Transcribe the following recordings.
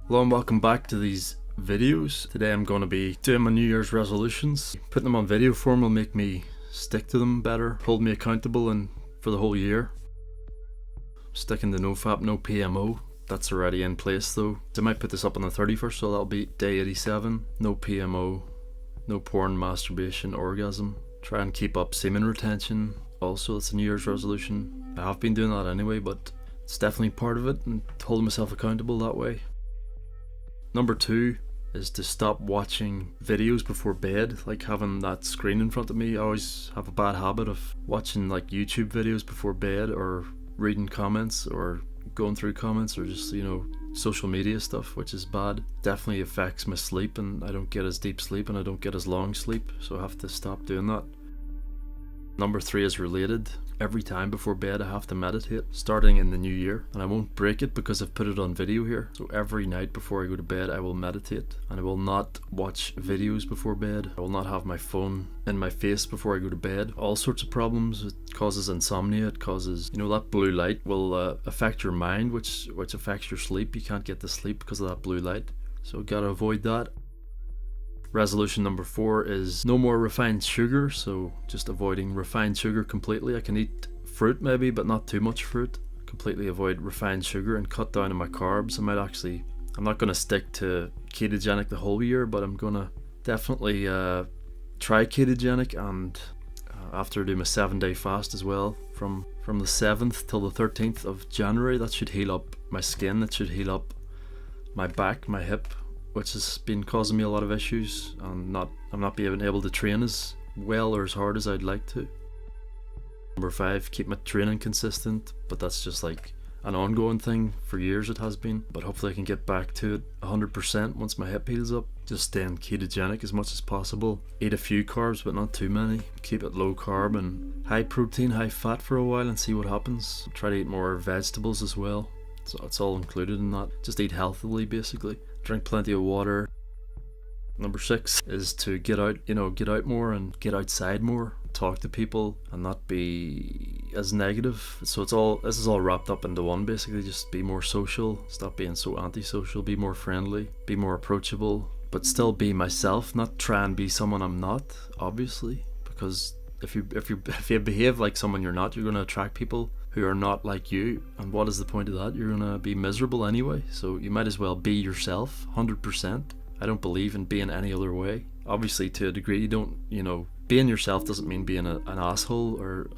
Hello and welcome back to these videos. Today I'm going to be doing my New Year's resolutions. Putting them on video form will make me stick to them better, hold me accountable and for the whole year. Sticking to NoFap, no PMO. That's already in place though. I might put this up on the 31st, so that'll be day 87. No PMO, no porn, masturbation, orgasm. Try and keep up semen retention. Also, it's a New Year's resolution. I have been doing that anyway, but it's definitely part of it and holding myself accountable that way. Number 2 is to stop watching videos before bed, like having that screen in front of me. I always have a bad habit of watching like YouTube videos before bed, or reading comments, or going through comments, or just, social media stuff, which is bad. Definitely affects my sleep, and I don't get as deep sleep and I don't get as long sleep, so I have to stop doing that. Number 3 is related. Every time before bed I have to meditate, starting in the new year, and I won't break it because I've put it on video here. So every night before I go to bed I will meditate, and I will not watch videos before bed. I will not have my phone in my face before I go to bed. All sorts of problems. It causes insomnia, it causes, that blue light will affect your mind, which affects your sleep. You can't get to sleep because of that blue light, so gotta avoid that. Resolution number 4 is no more refined sugar, so just avoiding refined sugar completely. I can eat fruit maybe, but not too much fruit. Completely avoid refined sugar and cut down on my carbs. I'm not going to stick to ketogenic the whole year, but I'm going to definitely try ketogenic, and after doing a 7-day fast as well, from the 7th till the 13th of January. That should heal up my skin, that should heal up my back, my hip, which has been causing me a lot of issues, and I'm not being able to train as well or as hard as I'd like to. Number 5, keep my training consistent, but that's just like an ongoing thing. For years it has been, but hopefully I can get back to it 100% once my hip heals up. Just staying ketogenic as much as possible. Eat a few carbs but not too many. Keep it low carb and high protein, high fat for a while and see what happens. Try to eat more vegetables as well. So it's all included in that. Just eat healthily basically. Drink plenty of water. Number 6 is to get out more and get outside more. Talk to people and not be as negative. So this is all wrapped up into one basically. Just be more social. Stop being so antisocial. Be more friendly. Be more approachable. But still be myself. Not try and be someone I'm not, obviously. Because if you behave like someone you're not, you're going to attract people who are not like you, and what is the point of that? You're gonna be miserable anyway, so you might as well be yourself 100%. I don't believe in being any other way. Obviously, to a degree, you don't, being yourself doesn't mean being an asshole or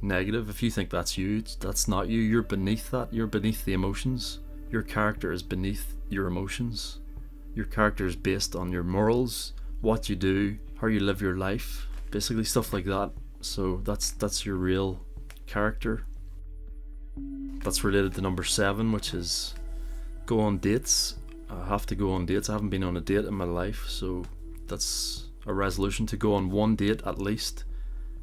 negative. If you think that's you, that's not you. You're beneath that. You're beneath the emotions. Your character is beneath your emotions. Your character is based on your morals, what you do, how you live your life, basically stuff like that. So that's your real character. That's related to number 7, which is go on dates. I have to go on dates. I haven't been on a date in my life, so that's a resolution to go on one date at least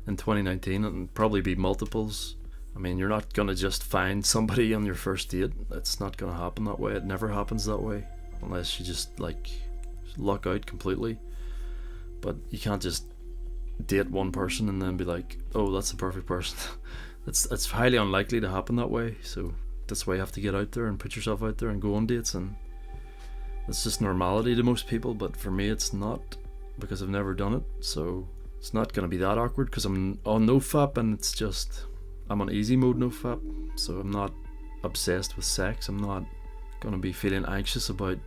in 2019, and probably be multiples. I mean, you're not gonna just find somebody on your first date. It's not gonna happen that way. It never happens that way unless you just luck out completely. But you can't just date one person and then be like, oh, that's the perfect person. It's highly unlikely to happen that way. So that's why you have to get out there and put yourself out there and go on dates, and it's just normality to most people, but for me it's not, because I've never done it. So it's not going to be that awkward because I'm on NoFap, and it's just I'm on easy mode NoFap, so I'm not obsessed with sex. I'm not going to be feeling anxious about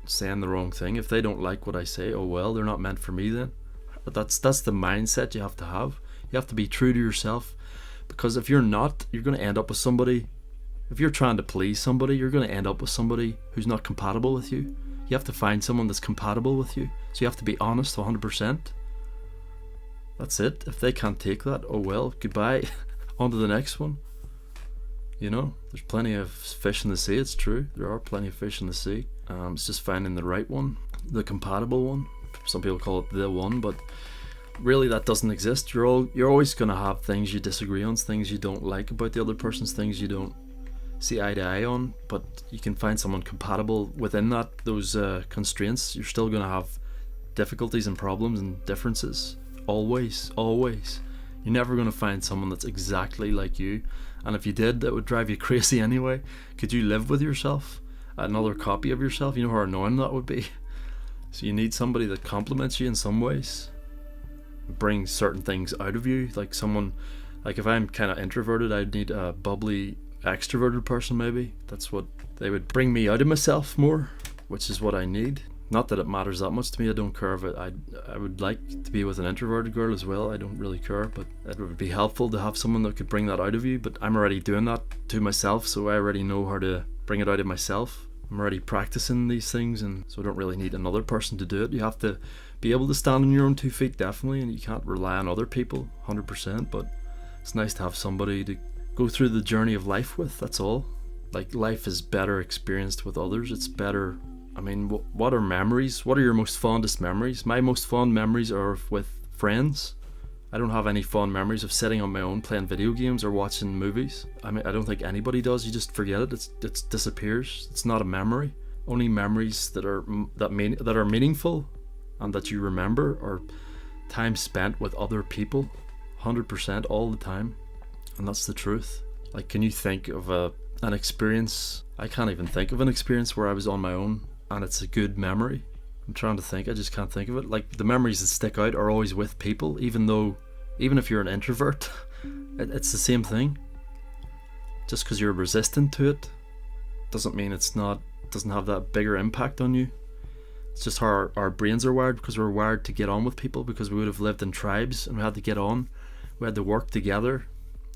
saying the wrong thing. If they don't like what I say, oh well, they're not meant for me then. But that's the mindset you have to have. You have to be true to yourself, because if you're not, you're going to end up with somebody. If you're trying to please somebody, you're going to end up with somebody who's not compatible with you. You have to find someone that's compatible with you, so you have to be honest 100%. That's it. If they can't take that, oh well, goodbye. On to the next one. There's plenty of fish in the sea. It's true, there are plenty of fish in the sea. It's just finding the right one, the compatible one. Some people call it the one, but really that doesn't exist. You're always going to have things you disagree on, things you don't like about the other person's, things you don't see eye to eye on, but you can find someone compatible within those constraints. You're still going to have difficulties and problems and differences, always. You're never going to find someone that's exactly like you, and if you did, that would drive you crazy anyway. Could you live with yourself another copy of yourself. You know how annoying that would be. So you need somebody that compliments you in some ways, brings certain things out of you. Like someone, like if I'm kind of introverted, I'd need a bubbly extroverted person maybe. That's what they would bring me out of myself more, which is what I need. Not that it matters that much to me. I don't care if I would like to be with an introverted girl as well. I don't really care, but it would be helpful to have someone that could bring that out of you. But I'm already doing that to myself, so I already know how to bring it out of myself. I'm already practicing these things, and so I don't really need another person to do it. You have to be able to stand on your own 2 feet, definitely, and you can't rely on other people 100%, but it's nice to have somebody to go through the journey of life with. That's all. Like, life is better experienced with others. It's better. I mean, what are memories? What are your most fondest memories? My most fond memories are with friends. I don't have any fond memories of sitting on my own playing video games or watching movies. I mean, I don't think anybody does. You just forget it. It disappears. It's not a memory. Only memories that are meaningful and that you remember are time spent with other people, 100% all the time. And that's the truth. Like, can you think of an experience? I can't even think of an experience where I was on my own and it's a good memory. I'm trying to think, I just can't think of it. Like, the memories that stick out are always with people, even if you're an introvert, it's the same thing. Just because you're resistant to it doesn't mean doesn't have that bigger impact on you. It's just how our brains are wired, because we're wired to get on with people, because we would have lived in tribes and we had to get on. We had to work together.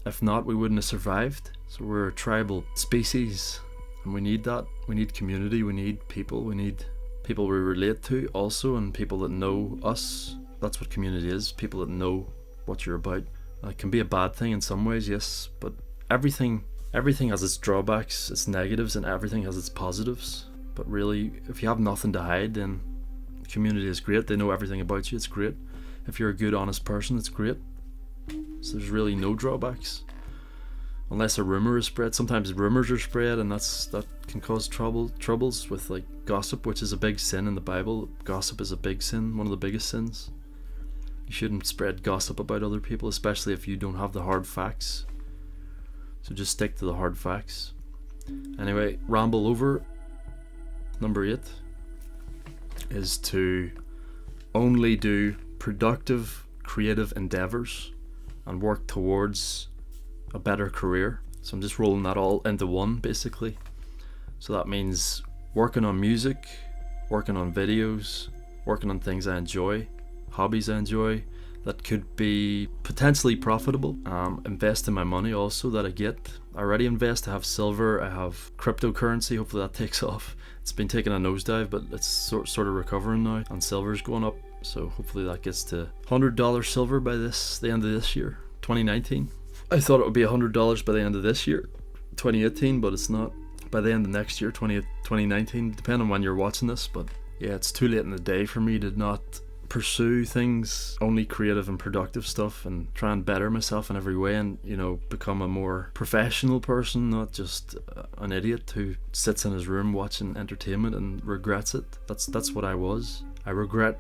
If not, we wouldn't have survived. So we're a tribal species, and we need that. We need community, we need people, we need people we relate to also, and people that know us. That's what community is, people that know what you're about. It can be a bad thing in some ways, yes, but everything has its drawbacks, its negatives, and everything has its positives. But really, if you have nothing to hide, then community is great. They know everything about you, it's great. If you're a good, honest person, it's great. So there's really no drawbacks, unless a rumor is spread. Sometimes rumors are spread, and that can cause troubles with, like, gossip, which is a big sin in the Bible. Gossip is a big sin, one of the biggest sins. You shouldn't spread gossip about other people, especially if you don't have the hard facts. So just stick to the hard facts. Anyway, ramble over. Number 8 is to only do productive, creative endeavors and work towards a better career. So I'm just rolling that all into one, basically. So that means working on music, working on videos, working on things I enjoy, hobbies I enjoy that could be potentially profitable. Invest in my money also that I get. I already invest. I have silver, I have cryptocurrency. Hopefully that takes off. It's been taking a nosedive, but it's sort of recovering now, and silver's going up. So hopefully that gets to $100 silver by the end of this year, 2019. I thought it would be $100 by the end of this year, 2018, but it's not. By the end of next year, 2019, depending on when you're watching this. But yeah, it's too late in the day for me to not pursue things, only creative and productive stuff, and try and better myself in every way, and, you know, become a more professional person, not just an idiot who sits in his room watching entertainment and regrets it. That's what I was. I regret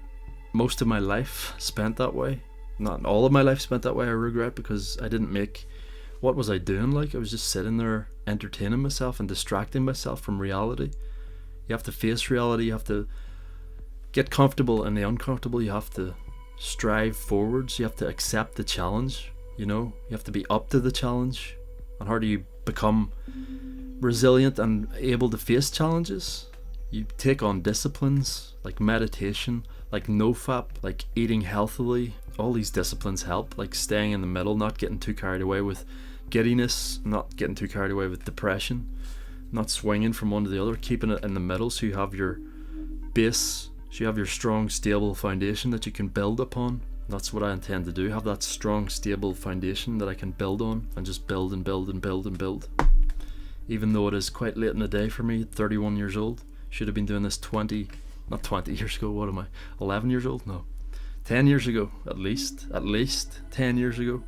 most of my life spent that way. Not all of my life spent that way, I regret, because I didn't make... What was I doing? Like, I was just sitting there entertaining myself and distracting myself from reality. You have to face reality, you have to get comfortable in the uncomfortable, you have to strive forwards, you have to accept the challenge, you know, you have to be up to the challenge. And how do you become resilient and able to face challenges? You take on disciplines like meditation, like NoFap, like eating healthily. All these disciplines help, like staying in the middle, not getting too carried away with giddiness, not getting too carried away with depression, not swinging from one to the other, keeping it in the middle so you have your base, so you have your strong, stable foundation that you can build upon. That's what I intend to do, have that strong, stable foundation that I can build on, and just build and build and build and build. Even though it is quite late in the day for me, 31 years old. Should have been doing this not 20 years ago, what am I, 11 years old? No, 10 years ago, at least 10 years ago.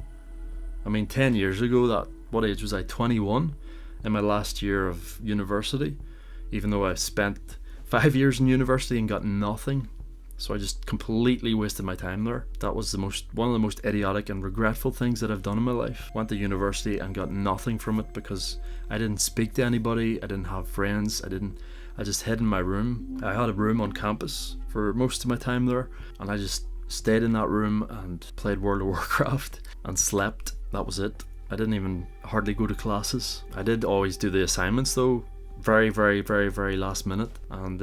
I mean, 10 years ago, what age was I? 21 in my last year of university, even though I spent 5 years in university and got nothing. So I just completely wasted my time there. That was one of the most idiotic and regretful things that I've done in my life. Went to university and got nothing from it because I didn't speak to anybody, I didn't have friends, I didn't I just hid in my room. I had a room on campus for most of my time there, and I just stayed in that room and played World of Warcraft and slept. That was it. I didn't even hardly go to classes. I did always do the assignments though, very last minute, and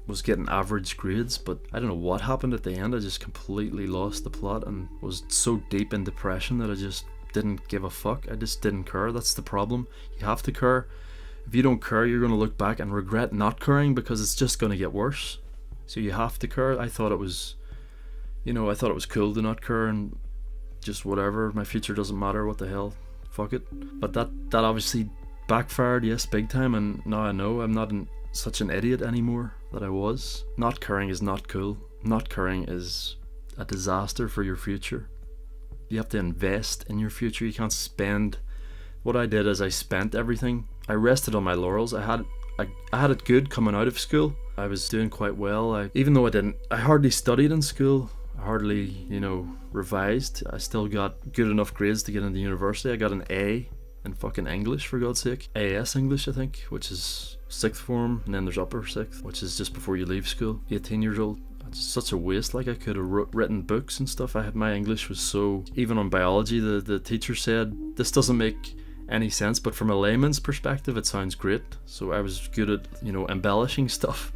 was getting average grades, but I don't know what happened at the end. I just completely lost the plot and was so deep in depression that I just didn't give a fuck. I just didn't care. That's the problem. You have to care. If you don't care, you're going to look back and regret not caring, because it's just going to get worse. So you have to care. I thought it was cool to not care and just whatever, my future doesn't matter, what the hell, fuck it. But that obviously backfired, yes, big time, and now I know I'm not such an idiot anymore that I was. Not caring is not cool. Not caring is a disaster for your future. You have to invest in your future. You can't spend. What I did is I spent everything. I rested on my laurels. I had it good coming out of school. I was doing quite well. Even though I hardly studied in school. I hardly, revised. I still got good enough grades to get into university. I got an A in fucking English, for God's sake. AS English, I think, which is 6th form, and then there's upper 6th, which is just before you leave school. 18 years old. It's such a waste. Like, I could have written books and stuff. My English was so... Even on biology, the teacher said, this doesn't make any sense, but from a layman's perspective, it sounds great. So I was good at, embellishing stuff,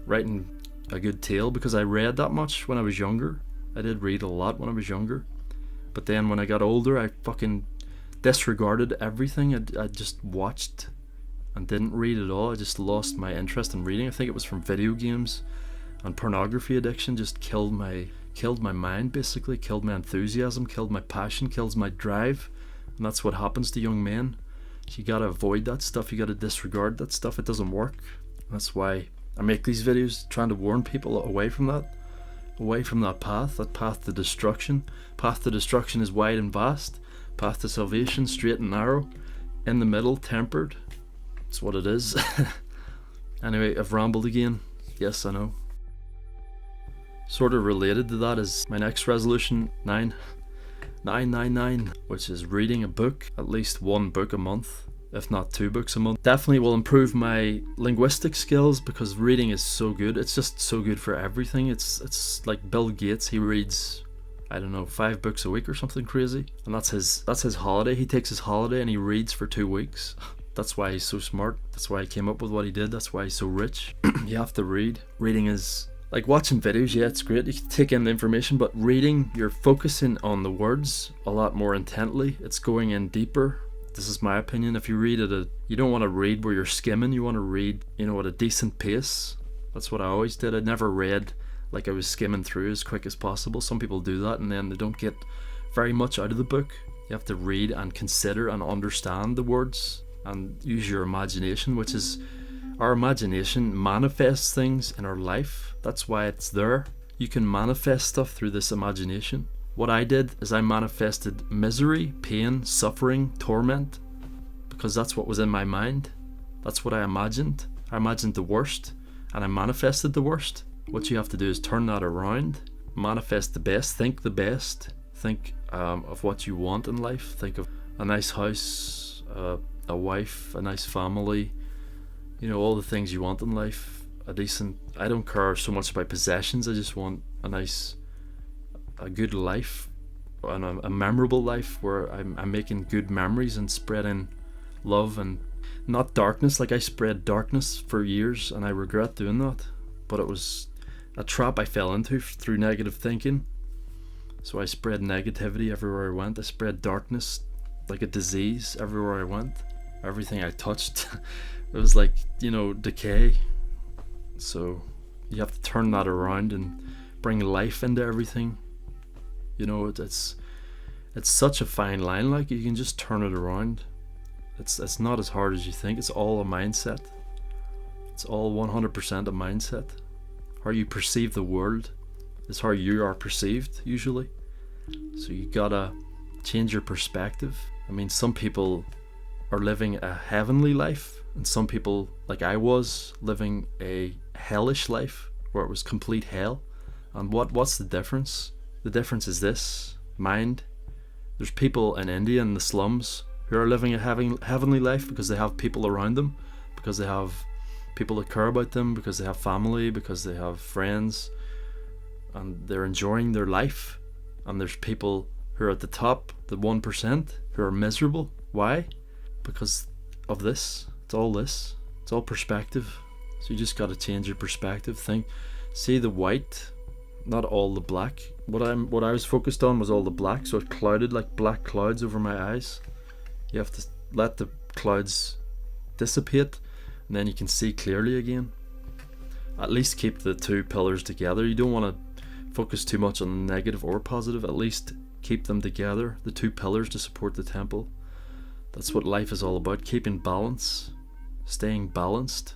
writing a good tale, because I read that much when I was younger. I did read a lot when I was younger. But then when I got older, I fucking disregarded everything. I just watched and didn't read at all. I just lost my interest in reading. I think it was from video games, and pornography addiction just killed my mind, basically, killed my enthusiasm, killed my passion, kills my drive. And that's what happens to young men. You gotta avoid that stuff. You gotta disregard that stuff. It doesn't work. That's why I make these videos, trying to warn people away from that path to destruction. Path to destruction is wide and vast. Path to salvation, straight and narrow. In the middle, tempered. It's what it is. Anyway, I've rambled again. Yes, I know. Sort of related to that is my next resolution, 999, which is reading a book, at least one book a month, if not 2 books a month. Definitely will improve my linguistic skills, because reading is so good. It's just so good for everything. It's like Bill Gates. He reads, I don't know, 5 books a week or something crazy, and that's his holiday. He takes his holiday and he reads for 2 weeks. That's why he's so smart. That's why he came up with what he did. That's why he's so rich. You have to read. Reading is like watching videos. Yeah, it's great. You can take in the information, but reading, you're focusing on the words a lot more intently. It's going in deeper. This is my opinion. If you read you don't want to read where you're skimming. You want to read, at a decent pace. That's what I always did. I never read like I was skimming through as quick as possible. Some people do that and then they don't get very much out of the book. You have to read and consider and understand the words and use your imagination, which is, our imagination manifests things in our life. That's why it's there. You can manifest stuff through this imagination. What I did is I manifested misery, pain, suffering, torment, because that's what was in my mind. That's what I imagined. I imagined the worst and I manifested the worst. What you have to do is turn that around, manifest the best, think the best, think of what you want in life. Think of a nice house, a wife, a nice family, all the things you want in life. I don't care so much about possessions. I just want a good life, and a memorable life where I'm making good memories and spreading love and not darkness. Like, I spread darkness for years and I regret doing that, but it was a trap I fell into through negative thinking. So I spread negativity everywhere I went. I spread darkness like a disease everywhere I went. Everything I touched, it was like, decay. So you have to turn that around and bring life into everything. It's such a fine line. Like, you can just turn it around. It's not as hard as you think. It's all a mindset. It's all 100% a mindset. How you perceive the world is how you are perceived, usually. So you gotta change your perspective. I mean, some people are living a heavenly life, and some people, like I was, living a hellish life where it was complete hell. And what's the difference? The difference is this: mind. There's people in India in the slums who are living a heavenly life because they have people around them, because they have people that care about them, because they have family, because they have friends, and they're enjoying their life. And there's people who are at the top, the 1%, who are miserable. Why? Because of this. It's all perspective. So you just got to change your perspective. See the white, not all the black. What I was focused on was all the black, so it clouded like black clouds over my eyes. You have to let the clouds dissipate, and then you can see clearly again. At least keep the two pillars together. You don't want to focus too much on the negative or positive. At least keep them together, the two pillars to support the temple. That's what life is all about, keeping balance, staying balanced.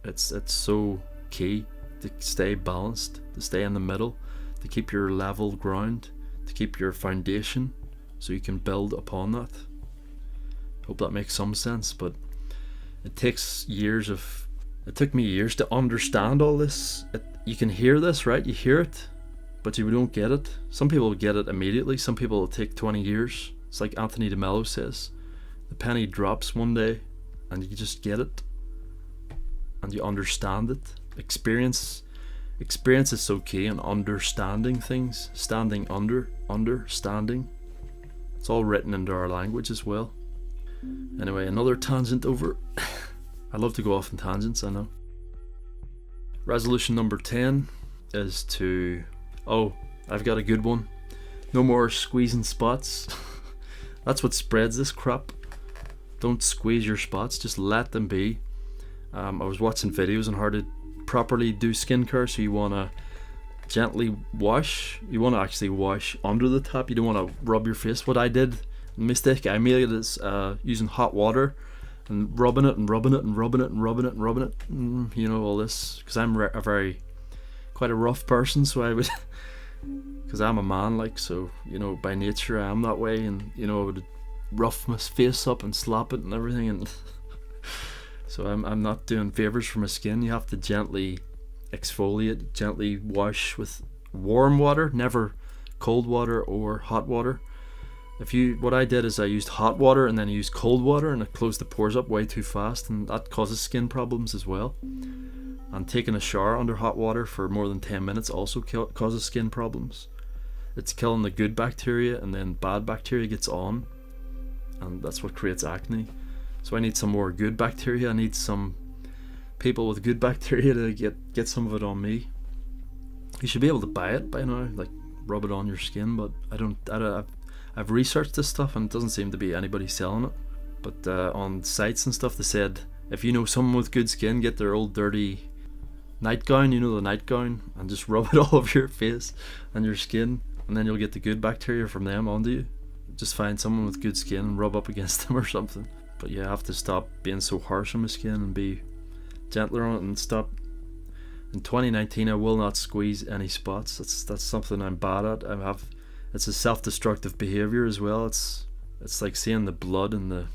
It's so key to stay balanced, to stay in the middle, to keep your level ground, to keep your foundation, so you can build upon that. Hope that makes some sense, but it took me years to understand all this. You can hear this, right? You hear it, but you don't get it. Some people get it immediately, some people will take 20 years. It's like Anthony DeMello says, the penny drops one day and you just get it and you understand it. Experience is so key in understanding things. Understanding. It's all written into our language as well. Anyway, another tangent over. I love to go off on tangents, I know. Resolution number 10 is to... Oh, I've got a good one. No more squeezing spots. That's what spreads this crap. Don't squeeze your spots, just let them be. I was watching videos on how to properly do skincare, so you want to gently wash. You want to actually wash under the top. You don't want to rub your face. What I did, the mistake I made, is using hot water and rubbing it and rubbing it and rubbing it and rubbing it and rubbing it. You know, all this, because I'm quite a rough person, so I would, because I'm a man, like, so, you know, by nature I am that way, and, you know, I would rough my face up and slap it and everything, and so I'm not doing favors for my skin. You have to gently exfoliate, gently wash with warm water, never cold water or hot water. What I did is I used hot water and then I used cold water, and it closed the pores up way too fast, and that causes skin problems as well. And taking a shower under hot water for more than 10 minutes also causes skin problems. It's killing the good bacteria, and then bad bacteria gets on, and that's what creates acne. So I need some more good bacteria. I need some people with good bacteria to get some of it on me. You should be able to buy it by now, like rub it on your skin, but I've researched this stuff and it doesn't seem to be anybody selling it. But on sites and stuff, they said if you know someone with good skin, get their old dirty nightgown, you know, the nightgown, and just rub it all over your face and your skin, and then you'll get the good bacteria from them onto you. Just find someone with good skin and rub up against them or something. But you have to stop being so harsh on my skin and be gentler on it, and stop. In 2019 I will not squeeze any spots. That's something I'm bad at. It's a self-destructive behavior as well. It's like seeing the blood and the,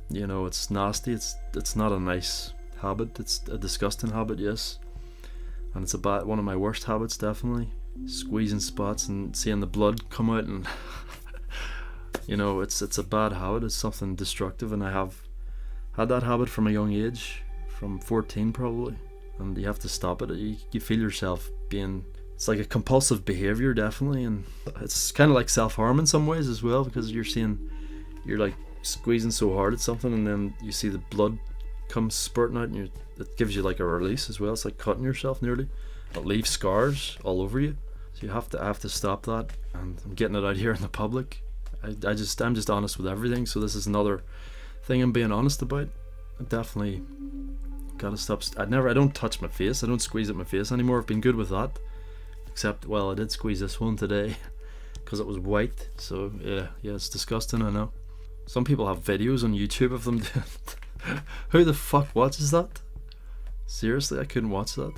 you know, it's nasty. It's not a nice habit. It's a disgusting habit, yes. And it's one of my worst habits, definitely. Squeezing spots and seeing the blood come out, and you know, it's a bad habit. It's something destructive, and I have had that habit from a young age, from 14 probably, and you have to stop it. You feel yourself it's like a compulsive behavior, definitely, and it's kind of like self-harm in some ways as well, because you're like squeezing so hard at something, and then you see the blood come spurting out, and it gives you like a release as well. It's like cutting yourself nearly. It leaves scars all over you. So I have to stop that, and I'm getting it out here in the public. I'm just honest with everything, so this is another thing I'm being honest about. I definitely gotta stop. I don't touch my face. I don't squeeze at my face anymore. I've been good with that, except, well, I did squeeze this one today because it was white. So yeah, it's disgusting, I know. Some people have videos on YouTube of them doing it. Who the fuck watches that? Seriously, I couldn't watch that.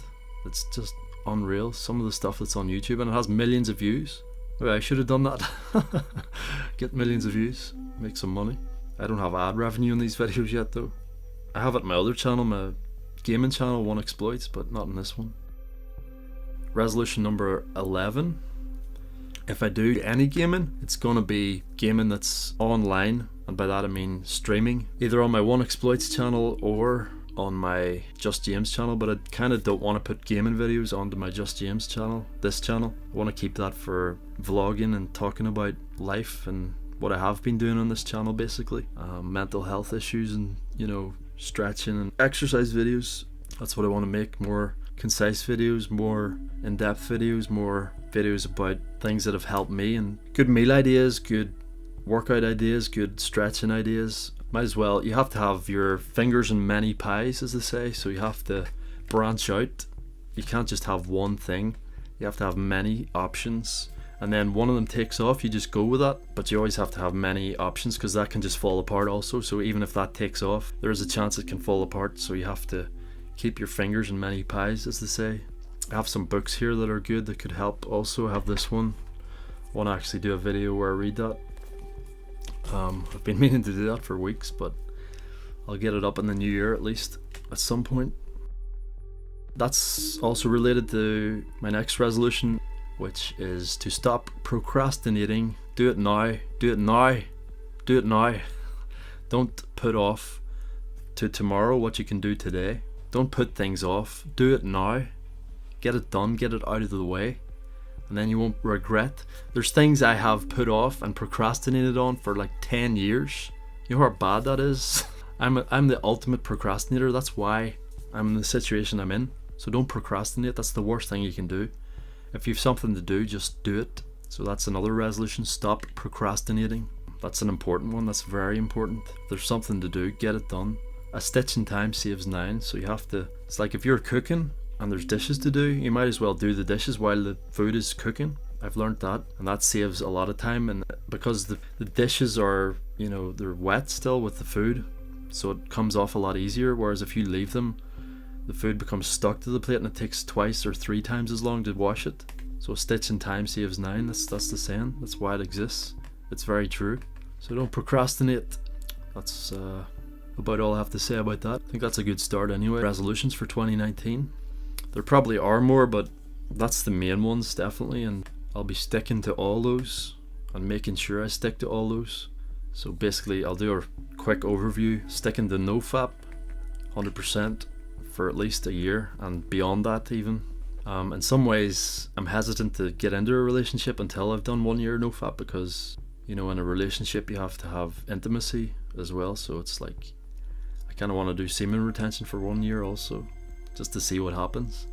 It's just unreal, some of the stuff that's on YouTube, and it has millions of views. Maybe I should have done that. Get millions of views, make some money. I don't have ad revenue in these videos yet though. I have it on my other channel, my gaming channel, One Exploits, but not in this one. Resolution number 11. If I do any gaming, it's gonna be gaming that's online, and by that I mean streaming, either on my One Exploits channel or on my Just James channel, but I kind of don't want to put gaming videos onto my Just James channel, this channel. I want to keep that for vlogging and talking about life and what I have been doing on this channel, basically. Mental health issues and, you know, stretching and exercise videos. That's what I want to make. More concise videos, more in-depth videos, more videos about things that have helped me, and good meal ideas, good workout ideas, good stretching ideas. Might as well, you have to have your fingers in many pies, as they say, so you have to branch out. You can't just have one thing, you have to have many options, and then one of them takes off, you just go with that. But you always have to have many options, because that can just fall apart also. So even if that takes off, there is a chance it can fall apart, so you have to keep your fingers in many pies, as they say. I have some books here that are good that could help also. I have this one. I want to actually do a video where I read that. I've been meaning to do that for weeks, but I'll get it up in the new year at least, at some point. That's also related to my next resolution, which is to stop procrastinating. Do it now, do it now, do it now. Don't put off to tomorrow what you can do today. Don't put things off, do it now. Get it done, get it out of the way, and then you won't regret. There's things I have put off and procrastinated on for like 10 years. You know how bad that is? I'm the ultimate procrastinator. That's why I'm in the situation I'm in. So don't procrastinate. That's the worst thing you can do. If you've something to do, just do it. So that's another resolution. Stop procrastinating. That's an important one. That's very important. If there's something to do, get it done. A stitch in time saves 9. So you have to, it's like if you're cooking and there's dishes to do, you might as well do the dishes while the food is cooking. I've learned that, and that saves a lot of time. And because the dishes are, you know, they're wet still with the food, so it comes off a lot easier. Whereas if you leave them, the food becomes stuck to the plate and it takes 2 or 3 times as long to wash it. So a stitch in time saves 9. That's the saying. That's why it exists. It's very true. So don't procrastinate. That's about all I have to say about that. I think that's a good start anyway. Resolutions for 2019. There probably are more, but that's the main ones definitely, and I'll be sticking to all those and making sure I stick to all those. So basically I'll do a quick overview. Sticking to NoFap 100% for at least a year, and beyond that even. In some ways I'm hesitant to get into a relationship until I've done 1 year NoFap, because, you know, in a relationship you have to have intimacy as well. So it's like I kind of want to do semen retention for 1 year also, just to see what happens.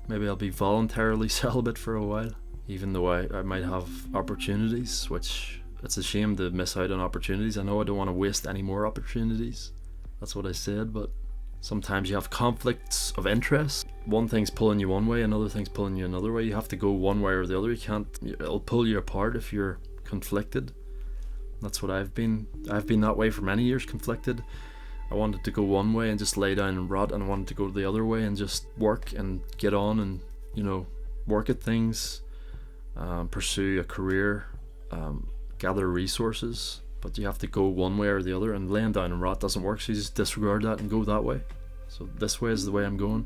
Maybe I'll be voluntarily celibate for a while, even though I might have opportunities, which it's a shame to miss out on opportunities. I know I don't want to waste any more opportunities. That's what I said, but sometimes you have conflicts of interest. One thing's pulling you one way, another thing's pulling you another way. You have to go one way or the other. You can't, it'll pull you apart if you're conflicted. That's what I've been that way for many years, conflicted. I wanted to go one way and just lay down and rot, and I wanted to go the other way and just work and get on and, you know, work at things, pursue a career, gather resources. But you have to go one way or the other, and laying down and rot doesn't work, so you just disregard that and go that way. So this way is the way I'm going.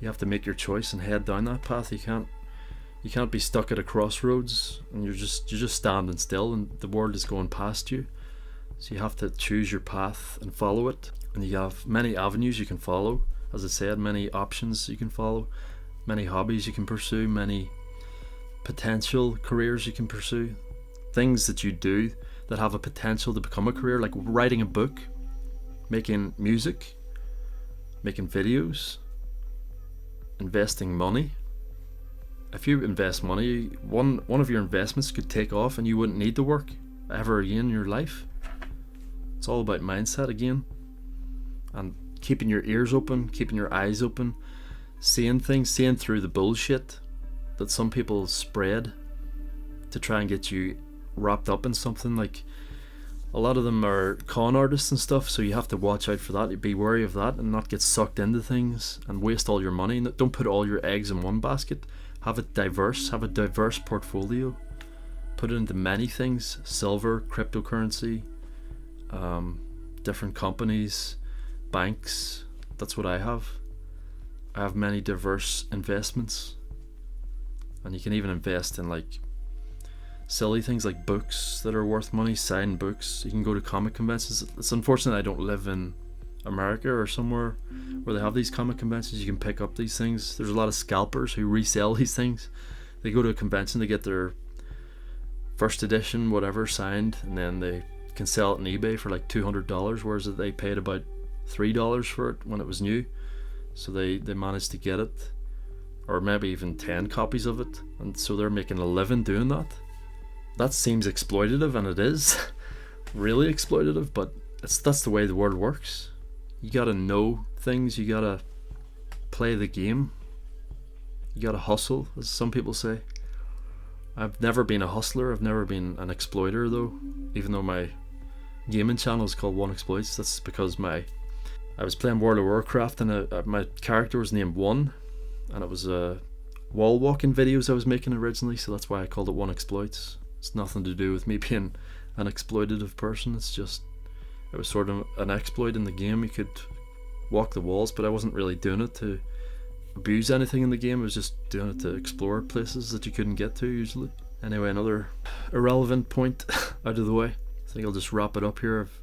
You have to make your choice and head down that path. You can't be stuck at a crossroads and you're just standing still and the world is going past you. So you have to choose your path and follow it. And you have many avenues you can follow. As I said, many options you can follow, many hobbies you can pursue, many potential careers you can pursue, things that you do that have a potential to become a career, like writing a book, making music, making videos, investing money. If you invest money, one of your investments could take off and you wouldn't need to work ever again in your life. It's all about mindset again, and keeping your ears open, keeping your eyes open, seeing things, seeing through the bullshit that some people spread to try and get you wrapped up in something. Like, a lot of them are con artists and stuff, so you have to watch out for that. Be wary of that and not get sucked into things and waste all your money. Don't put all your eggs in one basket. Have a diverse portfolio. Put it into many things: silver, cryptocurrency, different companies, banks. That's what I have. I have many diverse investments, and you can even invest in like silly things like books that are worth money, signed books. You can go to comic conventions. It's unfortunate I don't live in America or somewhere where they have these comic conventions. You can pick up these things. There's a lot of scalpers who resell these things. They go to a convention, they get their first edition whatever signed, and then they can sell it on eBay for like $200, whereas they paid about $3 for it when it was new. So they managed to get it, or maybe even 10 copies of it, and so they're making a living doing that. That seems exploitative, and it is really exploitative, but that's the way the world works. You gotta know things, you gotta play the game, you gotta hustle, as some people say. I've never been a hustler, I've never been an exploiter though, even though my gaming channel is called One Exploits. That's because I was playing World of Warcraft, and my character was named One, and it was wall walking videos I was making originally, so that's why I called it One Exploits. It's nothing to do with me being an exploitative person, it's just it was sort of an exploit in the game. You could walk the walls, but I wasn't really doing it to abuse anything in the game. I was just doing it to explore places that you couldn't get to usually. Anyway, another irrelevant point out of the way. I think I'll just wrap it up here. I've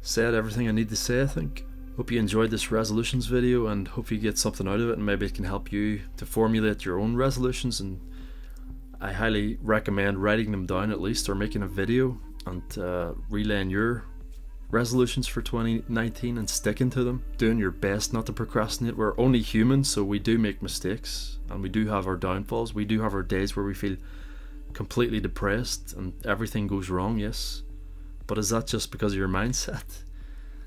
said everything I need to say, I think. Hope you enjoyed this resolutions video, and hope you get something out of it, and maybe it can help you to formulate your own resolutions. And I highly recommend writing them down at least, or making a video and relaying your resolutions for 2019 and sticking to them, doing your best not to procrastinate. We're only human, so we do make mistakes, and we do have our downfalls. We do have our days where we feel completely depressed and everything goes wrong, yes, but is that just because of your mindset?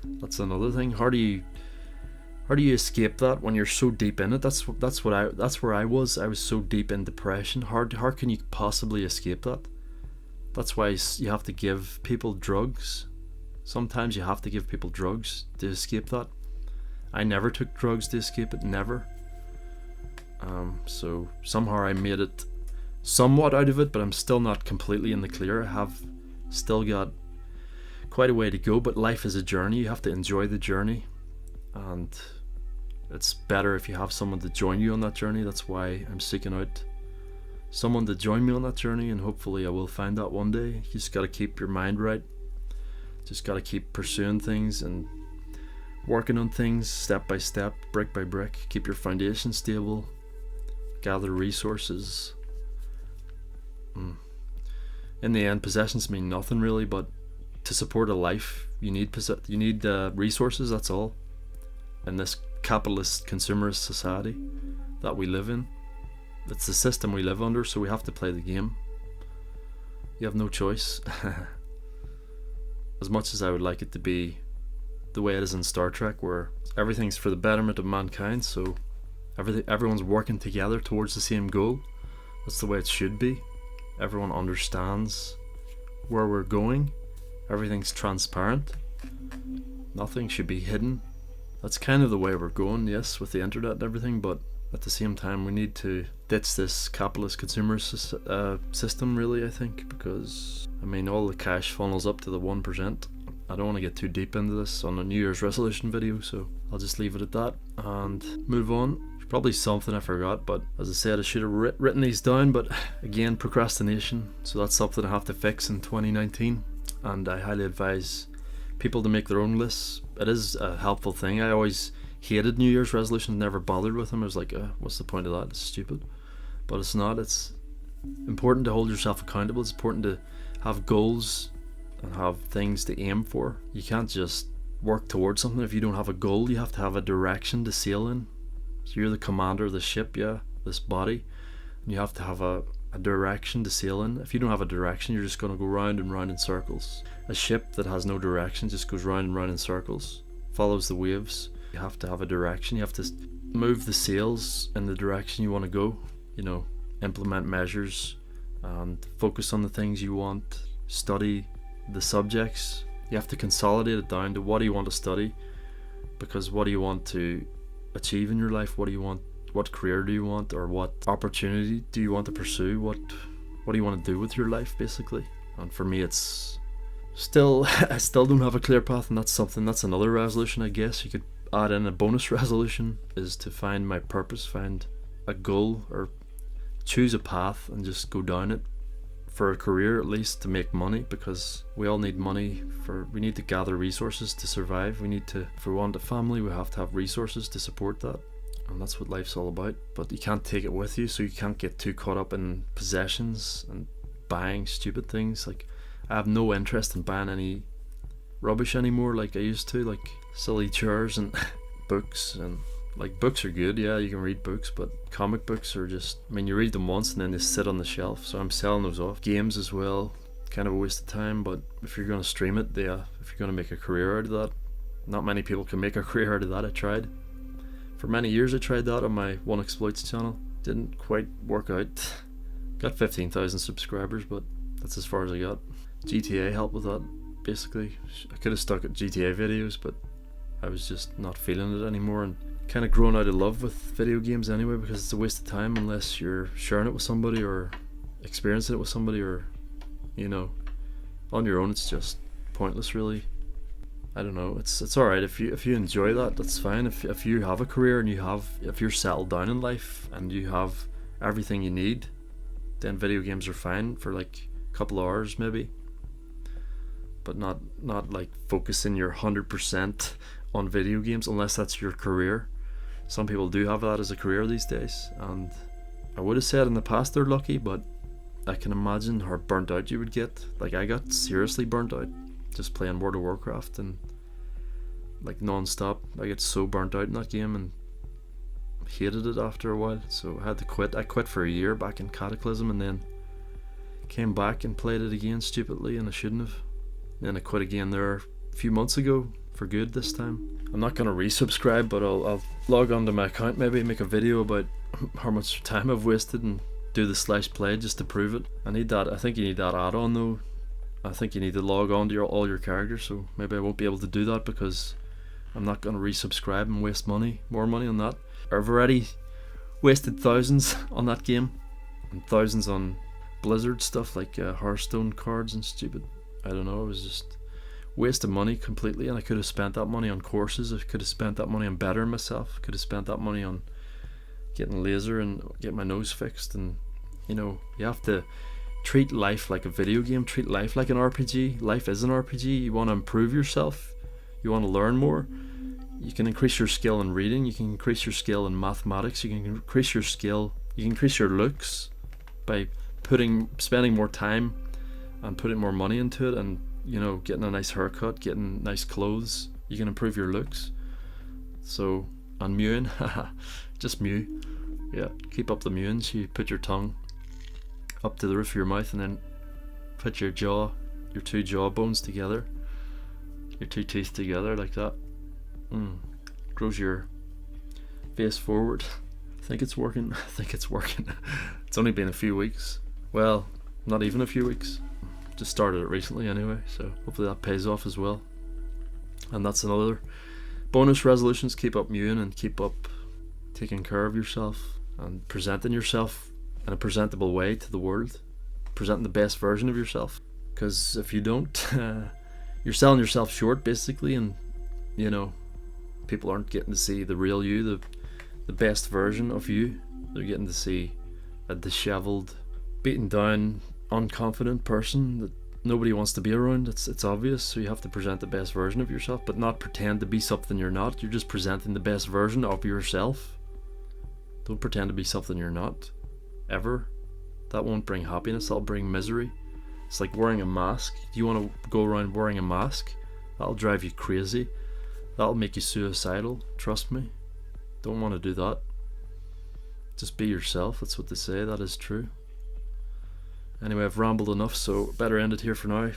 That's another thing. How do you escape that when you're so deep in it? That's where I was so deep in depression. How can you possibly escape that? That's why you have to give people drugs. Sometimes you have to give people drugs to escape that. I never took drugs to escape it, never. So somehow I made it somewhat out of it, but I'm still not completely in the clear. I have still got quite a way to go, but life is a journey. You have to enjoy the journey, and it's better if you have someone to join you on that journey. That's why I'm seeking out someone to join me on that journey, and hopefully I will find that one day. You just got to keep your mind right. Just got to keep pursuing things and working on things step by step, brick by brick. Keep your foundation stable, gather resources. In the end, possessions mean nothing really, but to support a life you need resources, that's all. In this capitalist consumerist society that we live in, it's the system we live under, so we have to play the game. You have no choice. As much as I would like it to be the way it is in Star Trek, where everything's for the betterment of mankind, so everyone's working together towards the same goal. That's the way it should be. Everyone understands where we're going. Everything's transparent. Nothing should be hidden. That's kind of the way we're going, yes, with the internet and everything, but at the same time we need to ditch this capitalist consumerist system, really, I think, because I mean all the cash funnels up to the 1%. I don't want to get too deep into this on a New Year's resolution video, so I'll just leave it at that and move on. Probably something I forgot, but as I said, I should have written these down, but again, procrastination, so that's something I have to fix in 2019, and I highly advise people to make their own lists. It is a helpful thing. I always hated New Year's resolutions, never bothered with them. I was like, what's the point of that? It's stupid. But it's not. It's important to hold yourself accountable. It's important to have goals and have things to aim for. You can't just work towards something if you don't have a goal. You have to have a direction to sail in. So you're the commander of the ship, yeah, this body, and you have to have a direction to sail in. If you don't have a direction, you're just going to go round and round in circles. A ship that has no direction just goes round and round in circles, follows the waves. You have to have a direction. You have to move the sails in the direction you want to go. You know, implement measures and focus on the things you want. Study the subjects. You have to consolidate it down to what do you want to study, because what do you want to achieve in your life? What do you want? What career do you want, or what opportunity do you want to pursue? What do you want to do with your life, basically? And for me, it's still I still don't have a clear path, and that's another resolution, I guess. You could add in a bonus resolution, is to find my purpose, find a goal, or choose a path and just go down it for a career at least, to make money, because we all need money. We need to gather resources to survive. If we want a family, we have to have resources to support that, and that's what life's all about. But you can't take it with you, so you can't get too caught up in possessions and buying stupid things. Like, I have no interest in buying any rubbish anymore like I used to, like silly chairs and books. And like, books are good, yeah, you can read books, but comic books are just, I mean, you read them once and then they sit on the shelf, so I'm selling those off. Games as well, kind of a waste of time, but if you're going to stream it, if you're going to make a career out of that, not many people can make a career out of that. I tried for many years, I tried that on my One Exploits channel, didn't quite work out. Got 15,000 subscribers, but that's as far as I got. GTA helped with that, basically. I could have stuck at GTA videos, but I was just not feeling it anymore, and kind of grown out of love with video games anyway, because it's a waste of time unless you're sharing it with somebody or experiencing it with somebody, or, you know, on your own. It's just pointless, really. I don't know, it's alright if you enjoy that, that's fine. If you have a career and if you're settled down in life and you have everything you need, then video games are fine for like a couple of hours maybe, but not like focusing your 100% on video games unless that's your career. Some people do have that as a career these days, and I would have said in the past they're lucky, but I can imagine how burnt out you would get. Like, I got seriously burnt out just playing World of Warcraft, and like non-stop. I get so burnt out in that game and hated it after a while, so I had to quit. I quit for a year back in Cataclysm, and then came back and played it again stupidly, and I shouldn't have. Then I quit again there a few months ago for good this time. I'm not going to resubscribe, but I'll log onto my account, maybe make a video about how much time I've wasted and do the /play just to prove it. I need that. I think you need that add-on though. I think you need to log on to all your characters, so maybe I won't be able to do that because I'm not going to resubscribe and waste more money on that. I've already wasted thousands on that game, and thousands on Blizzard stuff like Hearthstone cards and stupid, I don't know, it was just waste of money completely. And I could have spent that money on courses, I could have spent that money on bettering myself, could have spent that money on getting laser and get my nose fixed. And you know, you have to treat life like a video game, treat life like an RPG. Life is an RPG. You want to improve yourself, you want to learn more, you can increase your skill in reading, you can increase your skill in mathematics, you can increase your skill, you can increase your looks by spending more time and putting more money into it, and you know, getting a nice haircut, getting nice clothes. You can improve your looks. So, and mewing, just mew. Yeah, keep up the mewing. So you put your tongue up to the roof of your mouth and then put your two jaw bones together, your two teeth together like that. Grows your face forward. I think it's working. It's only been a few weeks. Well, not even a few weeks. Just started it recently anyway, so hopefully that pays off as well. And that's another bonus resolutions. Keep up mewing and keep up taking care of yourself and presenting yourself in a presentable way to the world, presenting the best version of yourself, because if you don't, you're selling yourself short basically, and you know, people aren't getting to see the real you, the best version of you. They're getting to see a disheveled, beaten down, unconfident person that nobody wants to be around. It's obvious. So you have to present the best version of yourself, but not pretend to be something you're not. You're just presenting the best version of yourself. Don't pretend to be something you're not, ever. That won't bring happiness, that'll bring misery. It's like wearing a mask. Do you want to go around wearing a mask? That'll drive you crazy. That'll make you suicidal, trust me. Don't want to do that. Just be yourself, that's what they say, that is true. Anyway, I've rambled enough, so better end it here for now.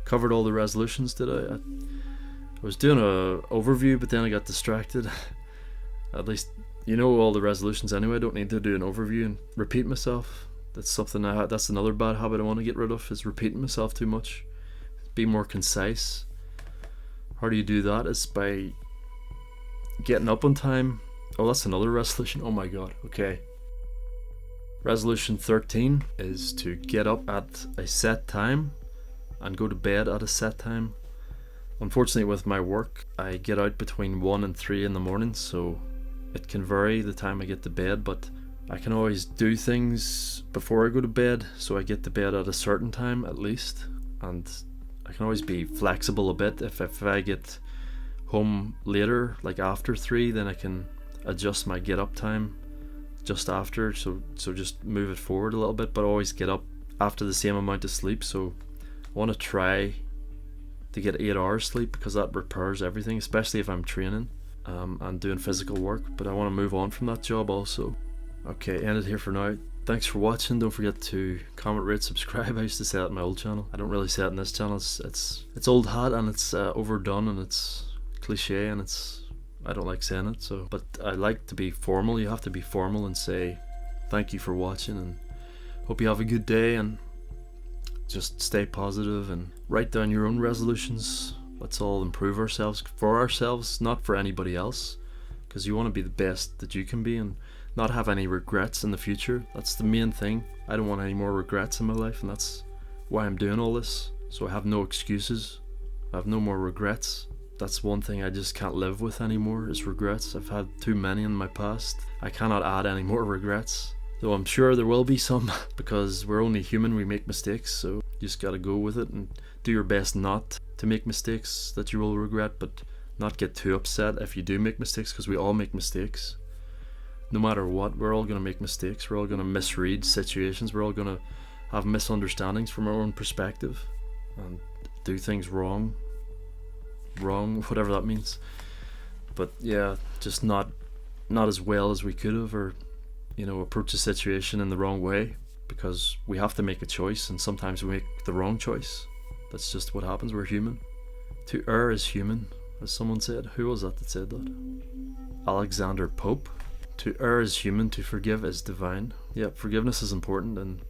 Covered all the resolutions, did I? I was doing an overview, but then I got distracted. At least, you know all the resolutions anyway. I don't need to do an overview and repeat myself. That's something that's another bad habit I want to get rid of, is repeating myself too much. Be more concise. How do you do that? Is by getting up on time. Oh, that's another resolution. Oh my god. Okay. Resolution 13 is to get up at a set time and go to bed at a set time. Unfortunately, with my work, I get out between 1 and 3 in the morning, so it can vary the time I get to bed, but I can always do things before I go to bed, so I get to bed at a certain time at least, and I can always be flexible a bit. If I get home later, like after 3, then I can adjust my get up time just after, so just move it forward a little bit, but always get up after the same amount of sleep. So I want to try to get 8 hours sleep, because that repairs everything, especially if I'm training and doing physical work. But I want to move on from that job also. Okay, end it here for now. Thanks for watching. Don't forget to comment, rate, subscribe. I used to say that in my old channel. I don't really say it in this channel. It's old hat, and it's overdone, and it's cliche, and I don't like saying it. So, but I like to be formal. You have to be formal and say thank you for watching, and hope you have a good day, and just stay positive and write down your own resolutions. Let's all improve ourselves, for ourselves, not for anybody else, because you want to be the best that you can be and not have any regrets in the future. That's the main thing. I don't want any more regrets in my life, and that's why I'm doing all this. So I have no excuses. I have no more regrets. That's one thing I just can't live with anymore, is regrets. I've had too many in my past. I cannot add any more regrets. Though I'm sure there will be some, because we're only human, we make mistakes, so you just gotta go with it and do your best not to make mistakes that you will regret, but not get too upset if you do make mistakes, because we all make mistakes. No matter what, we're all gonna make mistakes. We're all gonna misread situations. We're all gonna have misunderstandings from our own perspective and do things wrong, whatever that means. But yeah, just not as well as we could have, or approach a situation in the wrong way, because we have to make a choice, and sometimes we make the wrong choice. That's just what happens. We're human. To err is human, as someone said. Who was that said that? Alexander Pope. To err is human, to forgive is divine. Yeah, forgiveness is important, and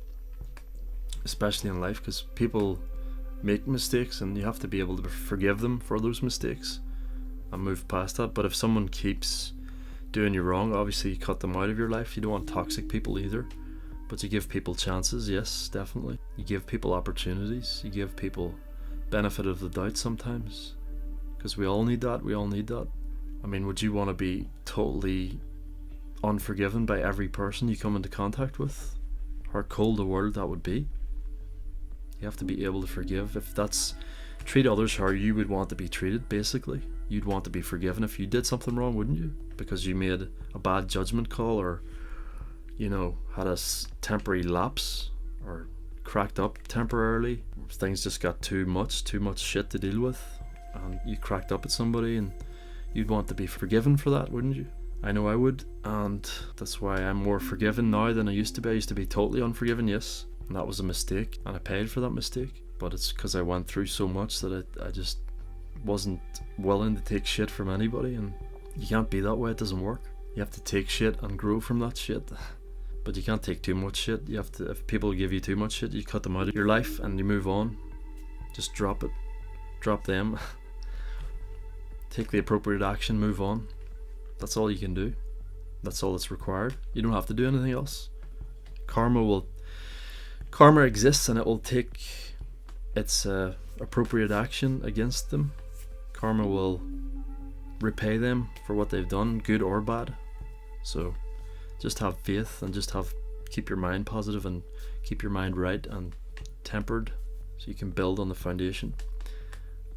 especially in life, because people make mistakes, and you have to be able to forgive them for those mistakes and move past that. But if someone keeps doing you wrong, obviously you cut them out of your life. You don't want toxic people either, but you give people chances. Yes, definitely. You give people opportunities. You give people benefit of the doubt sometimes, because we all need that. I mean, would you want to be totally unforgiven by every person you come into contact with? How cold a world that would be. You have to be able to forgive. If that's treat others how you would want to be treated, basically. You'd want to be forgiven if you did something wrong, wouldn't you? Because you made a bad judgment call, or had a temporary lapse, or cracked up temporarily. Things just got too much shit to deal with, and you cracked up at somebody, and you'd want to be forgiven for that, wouldn't you? I know I would, and that's why I'm more forgiving now than I used to be. I used to be totally unforgiving, yes, and that was a mistake, and I paid for that mistake. But it's because I went through so much that I just wasn't willing to take shit from anybody, and you can't be that way. It doesn't work. You have to take shit and grow from that shit, but you can't take too much shit. You have to. If people give you too much shit, you cut them out of your life and you move on. Just drop it, drop them. Take the appropriate action, move on. That's all you can do. That's all that's required. You don't have to do anything else. Karma exists, and it will take its appropriate action against them. Karma will repay them for what they've done, good or bad. So just have faith, and keep your mind positive, and keep your mind right and tempered, so you can build on the foundation.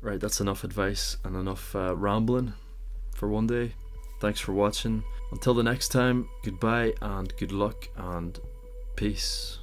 Right, that's enough advice and enough rambling for one day. Thanks for watching. Until the next time, goodbye and good luck and peace.